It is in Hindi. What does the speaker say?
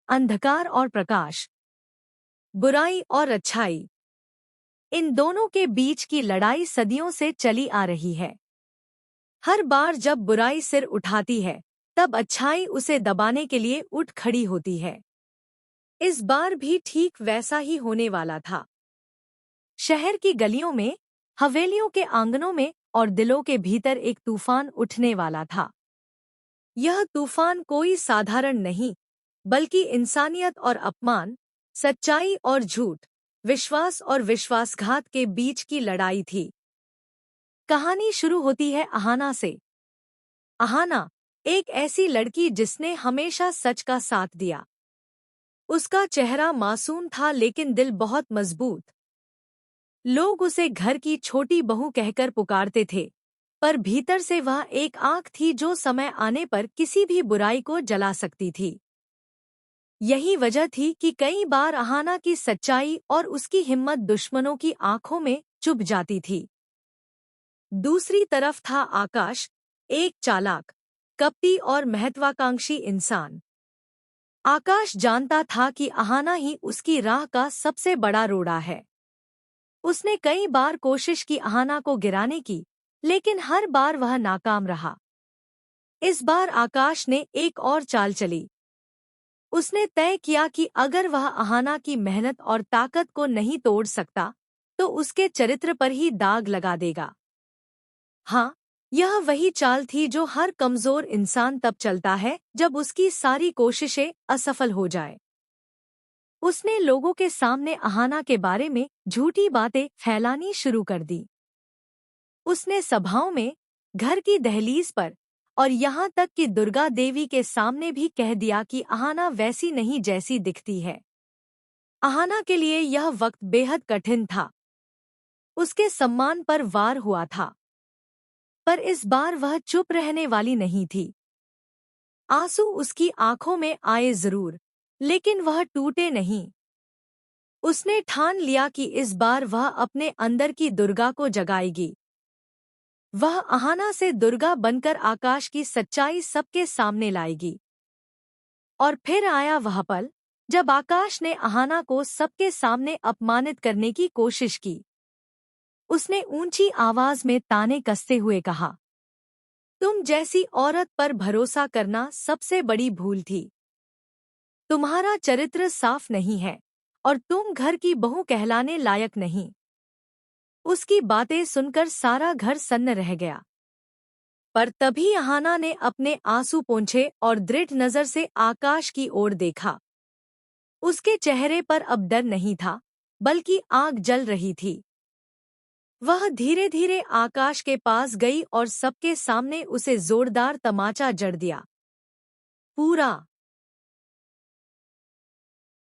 अंधकार और प्रकाश, बुराई और अच्छाई, इन दोनों के बीच की लड़ाई सदियों से चली आ रही है। हर बार जब बुराई सिर उठाती है, तब अच्छाई उसे दबाने के लिए उठ खड़ी होती है। इस बार भी ठीक वैसा ही होने वाला था। शहर की गलियों में, हवेलियों के आंगनों में और दिलों के भीतर एक तूफान उठने वाला था। यह तूफान कोई साधारण नहीं, बल्कि इंसानियत और अपमान, सच्चाई और झूठ, विश्वास और विश्वासघात के बीच की लड़ाई थी। कहानी शुरू होती है अहाना से। अहाना, एक ऐसी लड़की जिसने हमेशा सच का साथ दिया। उसका चेहरा मासूम था लेकिन दिल बहुत मजबूत। लोग उसे घर की छोटी बहू कहकर पुकारते थे, पर भीतर से वह एक आग थी जो समय आने पर किसी भी बुराई को जला सकती थी। यही वजह थी कि कई बार अहाना की सच्चाई और उसकी हिम्मत दुश्मनों की आंखों में चुभ जाती थी। दूसरी तरफ था आकाश, एक चालाक, कपटी और महत्वाकांक्षी इंसान। आकाश जानता था कि अहाना ही उसकी राह का सबसे बड़ा रोड़ा है। उसने कई बार कोशिश की अहाना को गिराने की, लेकिन हर बार वह नाकाम रहा। इस बार आकाश ने एक और चाल चली। उसने तय किया कि अगर वह अहाना की मेहनत और ताकत को नहीं तोड़ सकता, तो उसके चरित्र पर ही दाग लगा देगा। हाँ, यह वही चाल थी जो हर कमजोर इंसान तब चलता है जब उसकी सारी कोशिशें असफल हो जाए। उसने लोगों के सामने अहाना के बारे में झूठी बातें फैलानी शुरू कर दी। उसने सभाओं में, घर की दहलीज पर और यहाँ तक कि दुर्गा देवी के सामने भी कह दिया कि अहाना वैसी नहीं जैसी दिखती है। अहाना के लिए यह वक्त बेहद कठिन था। उसके सम्मान पर वार हुआ था। पर इस बार वह चुप रहने वाली नहीं थी। आंसू उसकी आंखों में आए जरूर, लेकिन वह टूटे नहीं। उसने ठान लिया कि इस बार वह अपने अंदर की दुर्गा को जगाएगी। वह अहाना से दुर्गा बनकर आकाश की सच्चाई सबके सामने लाएगी। और फिर आया वह पल, जब आकाश ने अहाना को सबके सामने अपमानित करने की कोशिश की। उसने ऊंची आवाज में ताने कसते हुए कहा, तुम जैसी औरत पर भरोसा करना सबसे बड़ी भूल थी। तुम्हारा चरित्र साफ नहीं है और तुम घर की बहू कहलाने लायक नहीं। उसकी बातें सुनकर सारा घर सन्न रह गया। पर तभी अहाना ने अपने आंसू पोंछे और दृढ़ नजर से आकाश की ओर देखा। उसके चेहरे पर अब डर नहीं था, बल्कि आग जल रही थी। वह धीरे धीरे आकाश के पास गई और सबके सामने उसे जोरदार तमाचा जड़ दिया। पूरा